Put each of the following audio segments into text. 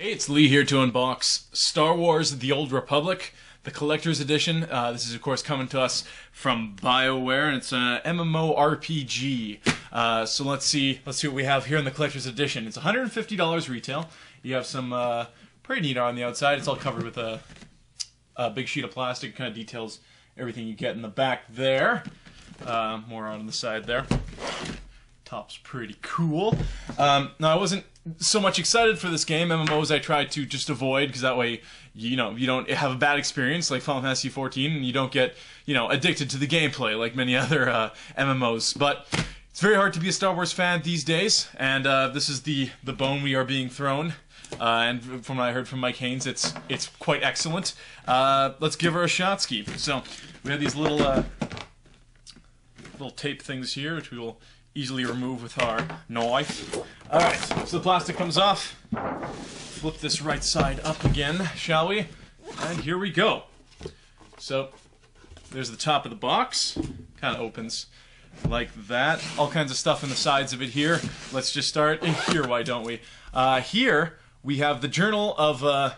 Hey, it's Lee here to unbox Star Wars The Old Republic, the Collector's Edition. This is, of course, coming to us from BioWare, and it's an MMORPG. So let's see what we have here in the Collector's Edition. It's $150 retail. You have some pretty neat art on the outside. It's all covered with a big sheet of plastic. Kind of details everything you get in the back there. More on the side there. Top's pretty cool. Now, I wasn't so much excited for this game. MMOs I tried to just avoid, because that way, you don't have a bad experience like Final Fantasy XIV, and you don't get, addicted to the gameplay like many other MMOs. But it's very hard to be a Star Wars fan these days, and this is the bone we are being thrown. And from what I heard from Mike Haynes, it's quite excellent. Let's give her a shot, ski. So we have these little tape things here, which we will easily remove with our knife. Alright, so the plastic comes off. Flip this right side up again, shall we? And here we go. So, there's the top of the box. Kind of opens like that. All kinds of stuff in the sides of it here. Let's just start in here, why don't we? Here, we have the journal of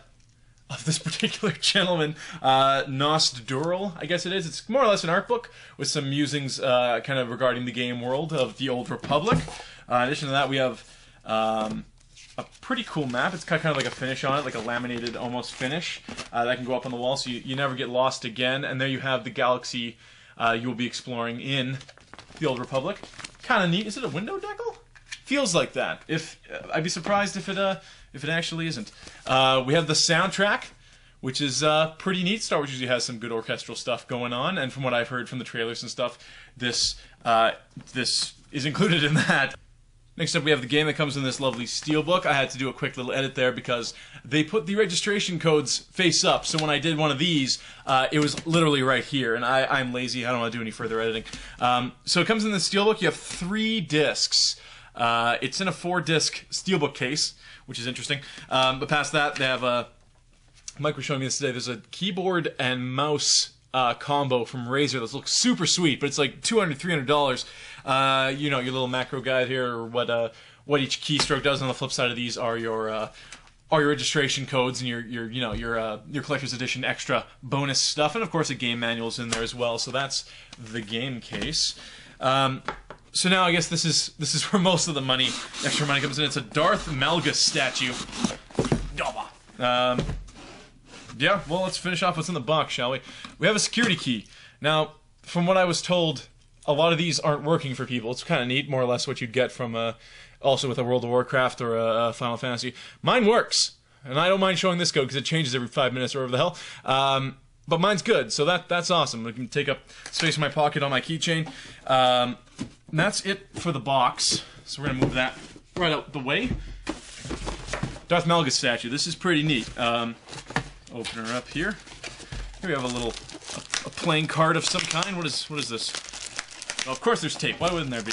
this particular gentleman, SWTOR, I guess it is. It's more or less an art book with some musings kind of regarding the game world of the Old Republic. In addition to that, we have a pretty cool map. It's got kind of like a finish on it, like a laminated almost finish that can go up on the wall, so you never get lost again. And there you have the galaxy you will be exploring in the Old Republic. Kind of neat. Is it a window decal? Feels like that. I'd be surprised if it actually isn't. We have the soundtrack, which is pretty neat. Star Wars usually has some good orchestral stuff going on, and from what I've heard from the trailers and stuff, this is included in that. Next up, we have the game that comes in this lovely steelbook. I had to do a quick little edit there because they put the registration codes face up, so when I did one of these, it was literally right here, and I'm lazy. I don't want to do any further editing. So it comes in this steelbook. You have 3 discs. It's in a 4-disc steelbook case, which is interesting. But past that, they have Mike was showing me this today. There's a keyboard and mouse combo from Razer that looks super sweet, but it's like $200, $300. Your little macro guide here, or what each keystroke does. On the flip side of these are your registration codes and your collector's edition extra bonus stuff, and of course a game manual's in there as well. So that's the game case. So now I guess this is where most of the extra money comes in. It's a Darth Malgus statue. Yeah, well, let's finish off what's in the box, shall we? We have a security key. Now, from what I was told, a lot of these aren't working for people. It's kind of neat, more or less what you'd get from also with a World of Warcraft or a Final Fantasy. Mine works, and I don't mind showing this code because it changes every 5 minutes or whatever the hell. But mine's good, so that's awesome. It can take up space in my pocket on my keychain. And that's it for the box. So we're going to move that right out the way. Darth Malgus statue. This is pretty neat. Open her up here. Here we have a playing card of some kind. What is this? Well, of course there's tape. Why wouldn't there be?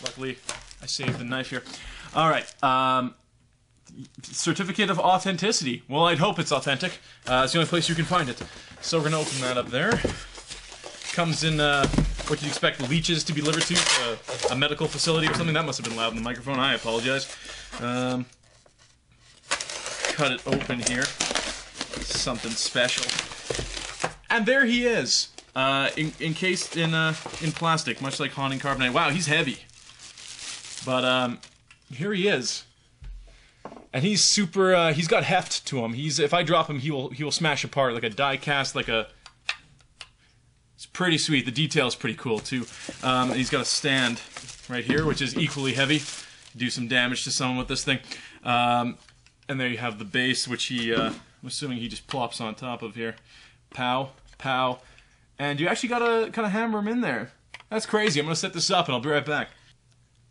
Luckily, I saved the knife here. All right. Certificate of authenticity. Well, I'd hope it's authentic. It's the only place you can find it. So we're going to open that up there. Comes in, what you'd expect leeches to be delivered to, a medical facility or something. That must have been loud in the microphone. I apologize. Cut it open here. Something special. And there he is, encased in plastic, much like Haunting Carbonite. Wow, he's heavy. But here he is. And he's super, he's got heft to him. If I drop him, he will smash apart like a die cast, it's pretty sweet. The detail's pretty cool too. He's got a stand right here, which is equally heavy. Do some damage to someone with this thing. And there you have the base, which I'm assuming he just plops on top of here. Pow, pow. And you actually gotta kind of hammer him in there. That's crazy. I'm gonna set this up and I'll be right back.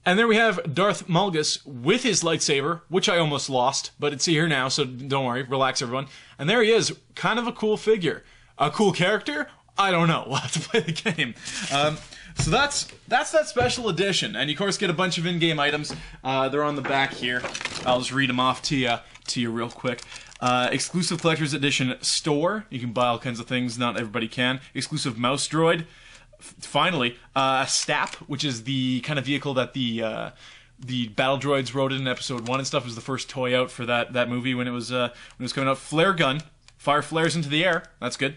And there we have Darth Malgus with his lightsaber, which I almost lost, but it's here now, so don't worry, relax everyone. And there he is, kind of a cool figure. A cool character? I don't know, we'll have to play the game. So that's that special edition, and you of course get a bunch of in-game items. They're on the back here. I'll just read them off to you real quick. Exclusive Collector's Edition store. You can buy all kinds of things, not everybody can. Exclusive mouse droid. Finally, a STAP, which is the kind of vehicle that the the battle droids rode in episode 1 and stuff. It was the first toy out for that movie when it was coming out. Flare gun, fire flares into the air. That's good.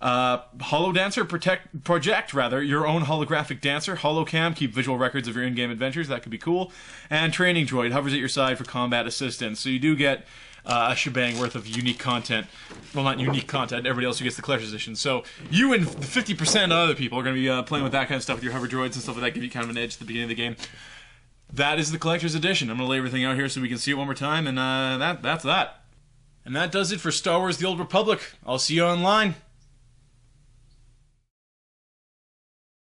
Holo Dancer, project your own holographic dancer. Holocam, keep visual records of your in-game adventures. That could be cool. And Training Droid, hovers at your side for combat assistance. So you do get a shebang worth of unique content. Well, not unique content. Everybody else who gets the collector's edition. So you and 50% of other people are going to be playing with that kind of stuff with your hover droids and stuff like that. Give you kind of an edge at the beginning of the game. That is the collector's edition. I'm going to lay everything out here so we can see it one more time. And that's that. And that does it for Star Wars The Old Republic. I'll see you online.